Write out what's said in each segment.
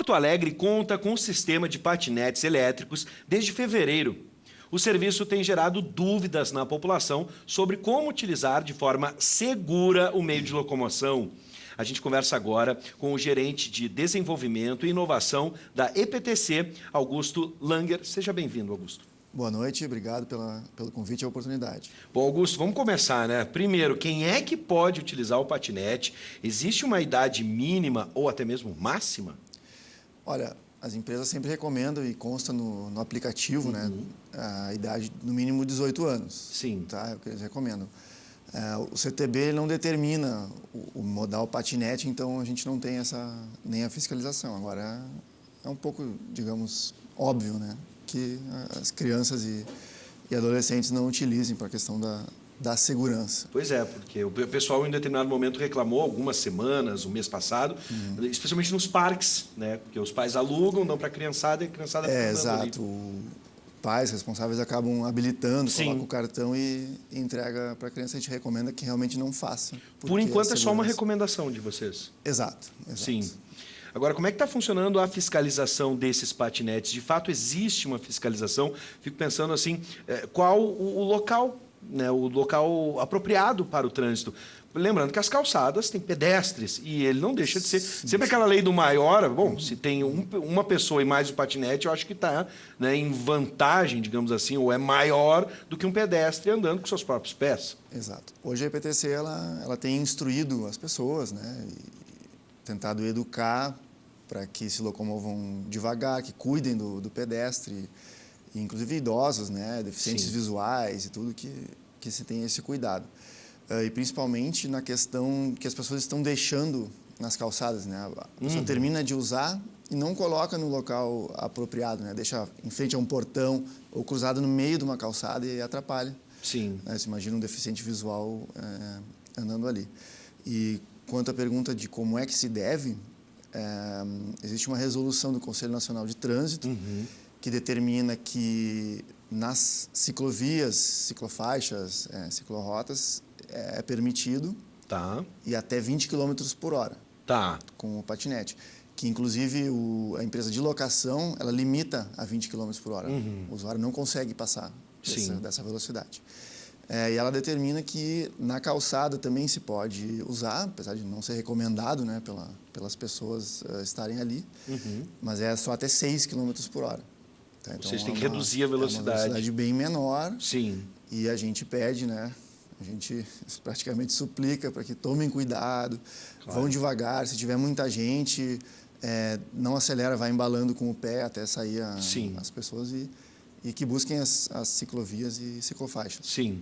Porto Alegre conta com um sistema de patinetes elétricos desde fevereiro. O serviço tem gerado dúvidas na população sobre como utilizar de forma segura o meio de locomoção. A gente conversa agora com o gerente de desenvolvimento e inovação da EPTC, Augusto Langer. Seja bem-vindo, Augusto. Boa noite, obrigado pelo convite e a oportunidade. Bom, Augusto, vamos começar, né? Primeiro, quem é que pode utilizar o patinete? Existe uma idade mínima ou até mesmo máxima? Olha, as empresas sempre recomendam e consta no aplicativo, né, a idade no mínimo 18 anos. Sim. Tá? É o que eles recomendam. O CTB ele não determina o modal patinete, então a gente não tem nem a fiscalização. Agora, é um pouco, digamos, óbvio, né, que as crianças e adolescentes não utilizem para a questão da segurança. Pois é, porque o pessoal em determinado momento reclamou, algumas semanas, o mês passado, especialmente nos parques, né? Porque os pais alugam, dão para a criançada e a criançada fica andando exato. ali. Pais responsáveis acabam habilitando, Sim. colocam o cartão e entrega para a criança. A gente recomenda que realmente não faça. Por enquanto é só uma recomendação de vocês. Exato. Sim. Agora, como é que está funcionando a fiscalização desses patinetes? De fato, existe uma fiscalização? Fico pensando assim, qual o local, né, o local apropriado para o trânsito? Lembrando que as calçadas têm pedestres e ele não deixa de ser... Sempre aquela lei do maior, bom, se tem uma pessoa e mais o patinete, eu acho que está, né, em vantagem, digamos assim, ou é maior do que um pedestre andando com seus próprios pés. Exato. Hoje a EPTC ela tem instruído as pessoas, né, e tentado educar para que se locomovam devagar, que cuidem do pedestre, e inclusive idosos, né, deficientes visuais e tudo, que se tem esse cuidado. E principalmente na questão que as pessoas estão deixando nas calçadas, né? A pessoa termina de usar e não coloca no local apropriado, né? Deixa em frente a um portão ou cruzado no meio de uma calçada e atrapalha. Sim. Né? Você imagina um deficiente visual andando ali. E quanto à pergunta de como é que se deve, existe uma resolução do Conselho Nacional de Trânsito que determina que nas ciclovias, ciclofaixas, ciclorotas, é permitido e até 20 km por hora com o patinete. Que, inclusive, a empresa de locação, ela limita a 20 km por hora. O usuário não consegue passar dessa velocidade. E ela determina que na calçada também se pode usar, apesar de não ser recomendado, né, pelas pessoas estarem ali, mas é só até 6 km por hora. Tá? Então, vocês têm que reduzir a velocidade. É uma velocidade bem menor. Sim. E a gente pede, né? A gente praticamente suplica para que tomem cuidado, vão devagar. Se tiver muita gente, não acelera, vai embalando com o pé até sair as pessoas e que busquem as ciclovias e ciclofaixas. Sim.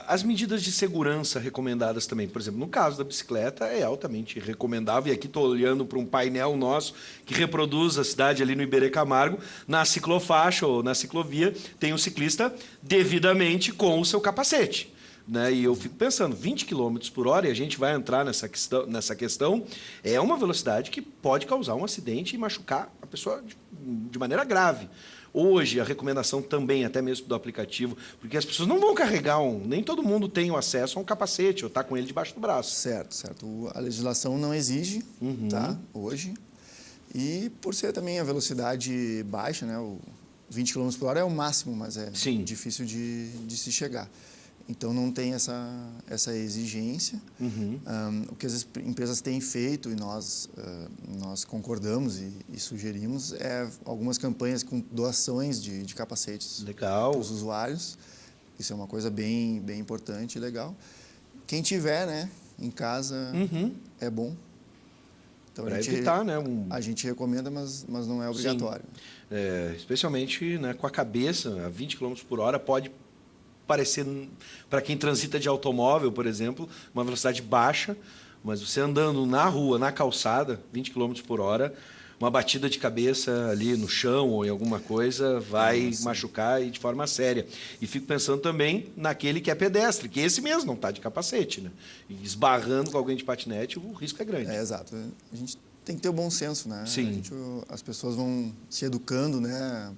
As medidas de segurança recomendadas também, por exemplo, no caso da bicicleta, é altamente recomendável. E aqui estou olhando para um painel nosso que reproduz a cidade ali no Iberê Camargo. Na ciclofaixa ou na ciclovia, tem um ciclista devidamente com o seu capacete. Né? E eu fico pensando, 20 km por hora, e a gente vai entrar nessa questão, é uma velocidade que pode causar um acidente e machucar a pessoa de maneira grave. Hoje, a recomendação também, até mesmo do aplicativo, porque as pessoas não vão carregar nem todo mundo tem o acesso a um capacete ou está com ele debaixo do braço. Certo. A legislação não exige, hoje. E por ser também a velocidade baixa, né, o 20 km por hora é o máximo, mas é difícil de se chegar. Então, não tem essa exigência. O que as empresas têm feito, e nós concordamos e sugerimos, é algumas campanhas com doações de capacetes para os usuários. Isso é uma coisa bem importante e legal. Quem tiver, né, em casa, é bom. Então, para evitar, né? A gente recomenda, mas não é obrigatório. Especialmente, né, com a cabeça, a 20 km por hora, pode parecer, para quem transita de automóvel, por exemplo, uma velocidade baixa, mas você andando na rua, na calçada, 20 km por hora, uma batida de cabeça ali no chão ou em alguma coisa vai machucar e de forma séria. E fico pensando também naquele que é pedestre, que esse mesmo não está de capacete, né? E esbarrando com alguém de patinete, o risco é grande. Exato. A gente tem que ter o bom senso, né? Sim. As pessoas vão se educando, né,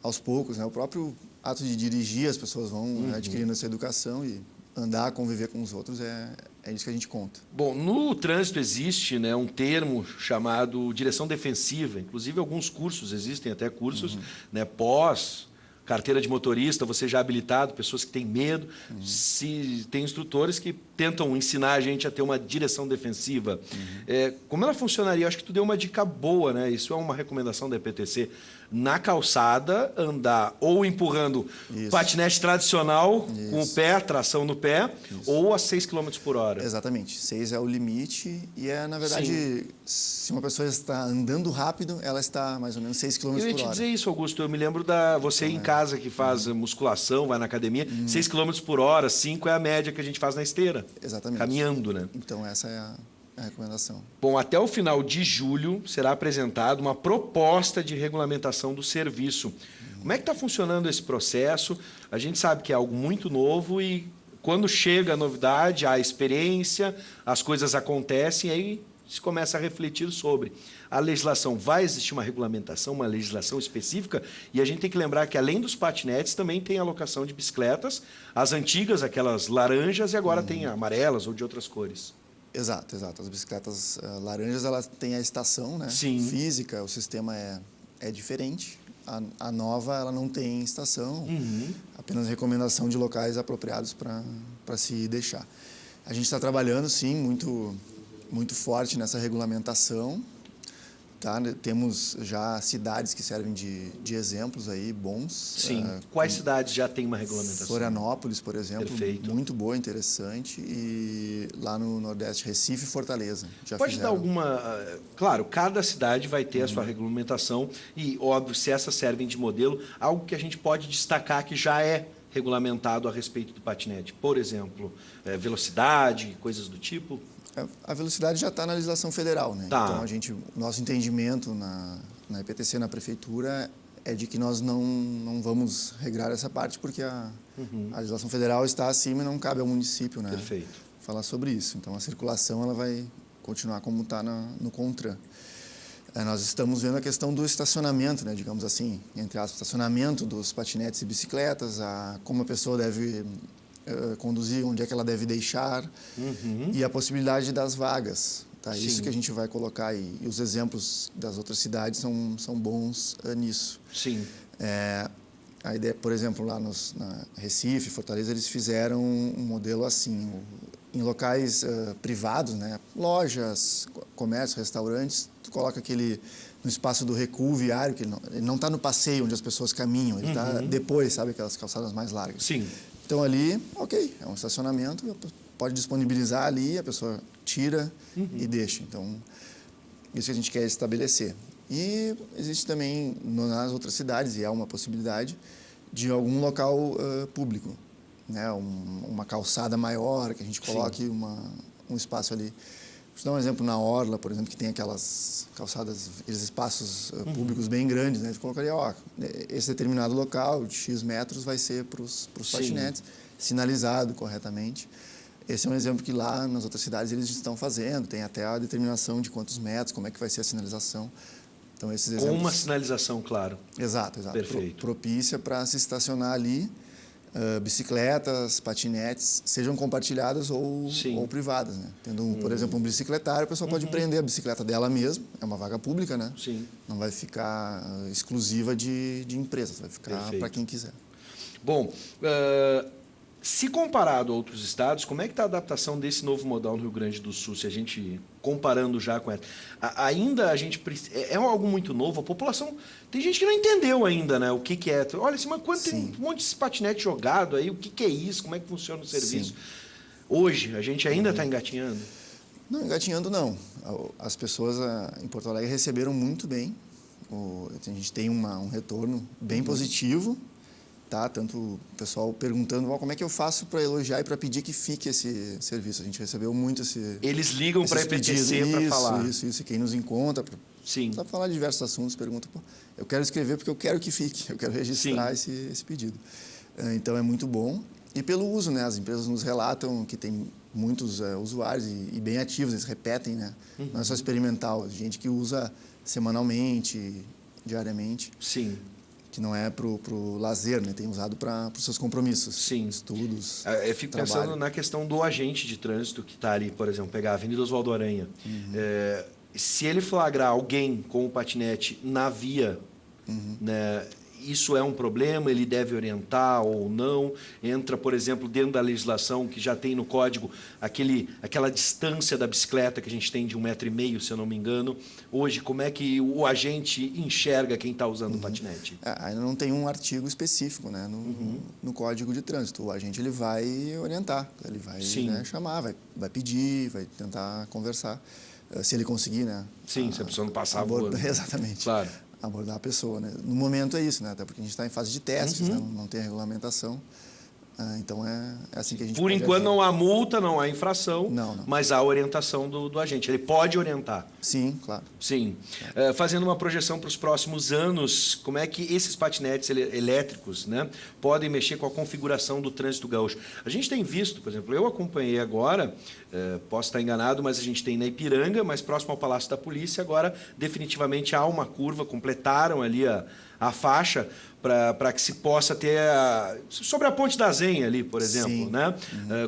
aos poucos, né? O próprio ato de dirigir, as pessoas vão adquirindo essa educação e andar, conviver com os outros é É isso que a gente conta. Bom, no trânsito existe, né, um termo chamado direção defensiva. Inclusive, alguns cursos, existem até cursos, né, pós, carteira de motorista, você já habilitado, pessoas que têm medo. Se tem instrutores que tentam ensinar a gente a ter uma direção defensiva. Como ela funcionaria? Eu acho que tu deu uma dica boa, né? Isso é uma recomendação da EPTC. Na calçada, andar ou empurrando patinete tradicional, com o pé, tração no pé, ou a 6 km por hora. Exatamente. 6 é o limite e na verdade, se uma pessoa está andando rápido, ela está mais ou menos 6 km por hora. Eu ia te dizer isso, Augusto. Eu me lembro você em casa que faz musculação, vai na academia, 6 km por hora, 5 é a média que a gente faz na esteira. Exatamente. Caminhando, né? Então, essa é a recomendação. Bom, até o final de julho será apresentada uma proposta de regulamentação do serviço. Como é que está funcionando esse processo? A gente sabe que é algo muito novo e quando chega a novidade, a experiência, as coisas acontecem e aí se começa a refletir sobre a legislação. Vai existir uma regulamentação, uma legislação específica? E a gente tem que lembrar que, além dos patinetes, também tem a alocação de bicicletas, as antigas, aquelas laranjas, e agora tem amarelas ou de outras cores. Exato. As bicicletas laranjas, elas têm a estação, né? Sim. Física, o sistema é diferente. A nova, ela não tem estação, apenas recomendação de locais apropriados para se deixar. A gente está trabalhando, sim, muito forte nessa regulamentação. Tá? Temos já cidades que servem de exemplos aí, bons. Sim. Quais cidades já têm uma regulamentação? Florianópolis, por exemplo. Perfeito. Muito boa, interessante. E lá no Nordeste, Recife e Fortaleza. Pode dar alguma... Claro, cada cidade vai ter a sua regulamentação e, óbvio, se essas servem de modelo, algo que a gente pode destacar que já é regulamentado a respeito do patinete. Por exemplo, velocidade, coisas do tipo... A velocidade já está na legislação federal, né? Tá. Então, nosso entendimento na EPTC, na prefeitura, é de que nós não vamos regrar essa parte, porque a legislação federal está acima e não cabe ao município, né? Perfeito. Falar sobre isso. Então, a circulação ela vai continuar como está no CONTRAN. Nós estamos vendo a questão do estacionamento, né? Digamos assim, entre aspas, estacionamento dos patinetes e bicicletas, como a pessoa deve... conduzir, onde é que ela deve deixar e a possibilidade das vagas. Tá? Isso que a gente vai colocar aí. E os exemplos das outras cidades são bons nisso. Sim. A ideia, por exemplo, lá na Recife, Fortaleza, eles fizeram um modelo assim, em locais privados, né? Lojas, comércio, restaurantes, tu coloca aquele no espaço do recuo viário, que ele não está no passeio onde as pessoas caminham, ele está depois, sabe, aquelas calçadas mais largas. Sim. Então, ali, ok, é um estacionamento, pode disponibilizar ali, a pessoa tira e deixa. Então, isso que a gente quer estabelecer. E existe também nas outras cidades, e é uma possibilidade, de algum local público, né? Uma calçada maior, que a gente coloque um espaço ali. Vou dar um exemplo na Orla, por exemplo, que tem aquelas calçadas, aqueles espaços públicos bem grandes, né? A gente colocaria, esse determinado local de X metros vai ser para os patinetes, sinalizado corretamente. Esse é um exemplo que lá nas outras cidades eles estão fazendo, tem até a determinação de quantos metros, como é que vai ser a sinalização. Então, esses exemplos... Com uma sinalização, claro. Exato. Perfeito. Propícia para se estacionar ali, bicicletas, patinetes, sejam compartilhadas ou privadas, né? Tendo, por exemplo, um bicicletário, a pessoa pode prender a bicicleta dela mesma, é uma vaga pública, né? Sim. Não vai ficar exclusiva de empresas, vai ficar para quem quiser. Bom, se comparado a outros estados, como é que está a adaptação desse novo modal no Rio Grande do Sul, se a gente comparando já com ela? Ainda a gente é algo muito novo, a população tem gente que não entendeu ainda, né, o que é. Olha, assim, mas quando tem um monte de patinete jogado aí, o que é isso? Como é que funciona o serviço? Hoje a gente ainda está engatinhando? Não, engatinhando não. As pessoas em Porto Alegre receberam muito bem. A gente tem um retorno bem positivo. Tá? Tanto o pessoal perguntando como é que eu faço para elogiar e para pedir que fique esse serviço. A gente recebeu muito esse... Eles ligam para a EPTC para falar. Isso. E quem nos encontra, para falar de diversos assuntos, pergunta, eu quero escrever porque eu quero que fique, eu quero registrar esse pedido. Então, é muito bom. E pelo uso, né? As empresas nos relatam que tem muitos usuários e bem ativos, eles repetem, né? Não é só experimental, gente que usa semanalmente, diariamente. Sim. Que que não é para o lazer, né? Tem usado para os seus compromissos, Sim. estudos, Eu fico trabalho. pensando na questão do agente de trânsito que está ali, por exemplo, pegar a Avenida Oswaldo Aranha. Se ele flagrar alguém com o patinete na via, né, isso é um problema, ele deve orientar ou não? Entra, por exemplo, dentro da legislação que já tem no código aquela distância da bicicleta que a gente tem de 1,5 m, se eu não me engano. Hoje, como é que o agente enxerga quem está usando o patinete? Ainda não tem um artigo específico, né, no Código de Trânsito. O agente ele vai orientar, ele vai, né, chamar, vai pedir, vai tentar conversar, se ele conseguir, né? Sim, se a pessoa não passar voando. Exatamente. Claro. Abordar a pessoa, né? No momento é isso, né? Até porque a gente está em fase de testes, né? Não tem regulamentação. Então é assim que a gente Por enquanto não há multa, não há infração, não. Mas há orientação do agente. Ele pode orientar. Sim, claro. Sim. Fazendo uma projeção para os próximos anos, como é que esses patinetes elétricos, né, podem mexer com a configuração do trânsito gaúcho? A gente tem visto, por exemplo, eu acompanhei agora, posso estar enganado, mas a gente tem na Ipiranga, mais próximo ao Palácio da Polícia, agora definitivamente há uma curva, completaram ali a faixa para que se possa ter sobre a Ponte da Zenha ali, por exemplo, né?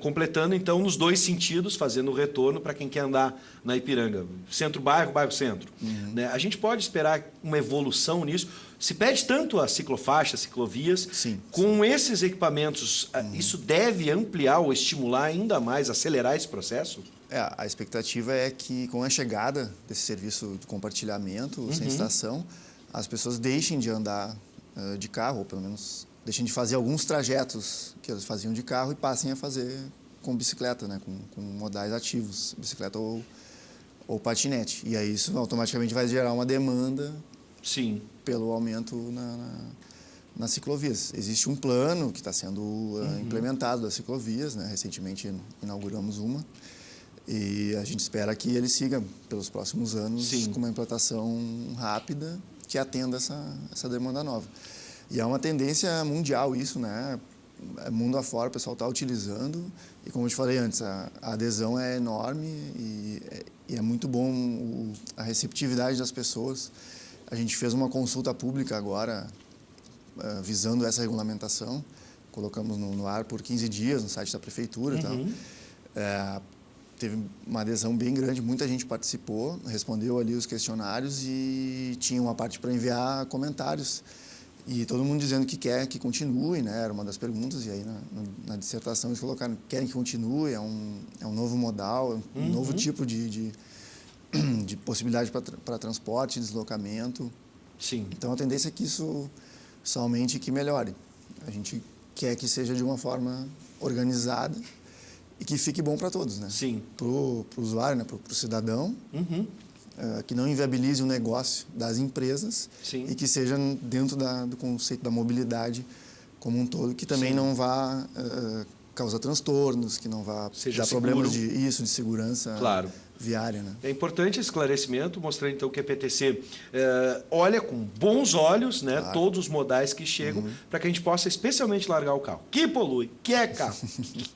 Completando então nos dois sentidos, fazendo o retorno para quem quer andar na Ipiranga, centro-bairro, bairro-centro. Né? A gente pode esperar uma evolução nisso. Se pede tanto a ciclofaixa, ciclovias, com esses equipamentos, isso deve ampliar ou estimular ainda mais, acelerar esse processo? A expectativa é que com a chegada desse serviço de compartilhamento sem estação, as pessoas deixem de andar de carro, ou pelo menos deixem de fazer alguns trajetos que eles faziam de carro e passem a fazer com bicicleta, né? Com modais ativos, bicicleta ou patinete. E aí isso automaticamente vai gerar uma demanda pelo aumento nas ciclovias. Existe um plano que está sendo implementado das ciclovias, né? Recentemente inauguramos uma. E a gente espera que ele siga pelos próximos anos com uma implantação rápida que atenda essa demanda nova. E é uma tendência mundial isso, né? Mundo afora o pessoal está utilizando e, como eu te falei antes, a adesão é enorme e é muito bom a receptividade das pessoas. A gente fez uma consulta pública agora visando essa regulamentação, colocamos no ar por 15 dias no site da prefeitura e tal. Teve uma adesão bem grande, muita gente participou, respondeu ali os questionários e tinha uma parte para enviar comentários. E todo mundo dizendo que quer que continue, né? Era uma das perguntas, e aí na dissertação eles colocaram que querem que continue, é um novo modal, é um novo tipo de possibilidade para transporte, deslocamento. Então a tendência é que isso somente que melhore. A gente quer que seja de uma forma organizada e que fique bom para todos, né? Para o usuário, né? Para o cidadão, que não inviabilize o negócio das empresas e que seja dentro do conceito da mobilidade como um todo, que também não vá causar transtornos, que não vá dar problemas de segurança viária, né? É importante esse esclarecimento, mostrando então que a EPTC olha com bons olhos, né, todos os modais que chegam, para que a gente possa especialmente largar o carro que polui, que é carro,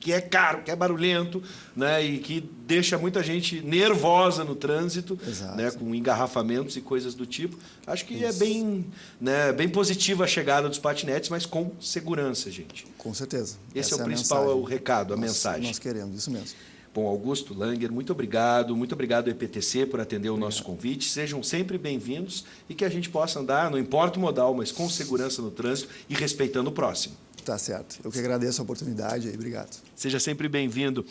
que é caro, que é barulhento, né, e que deixa muita gente nervosa no trânsito, né, com engarrafamentos e coisas do tipo. Acho que é bem positiva a chegada dos patinetes, mas com segurança, gente. Com certeza. Esse é o principal, o recado, a mensagem. Nós queremos, isso mesmo. Bom, Augusto Langer, muito obrigado EPTC por atender o nosso convite. Sejam sempre bem-vindos e que a gente possa andar, não importa o modal, mas com segurança no trânsito e respeitando o próximo. Tá certo. Eu que agradeço a oportunidade e obrigado. Seja sempre bem-vindo.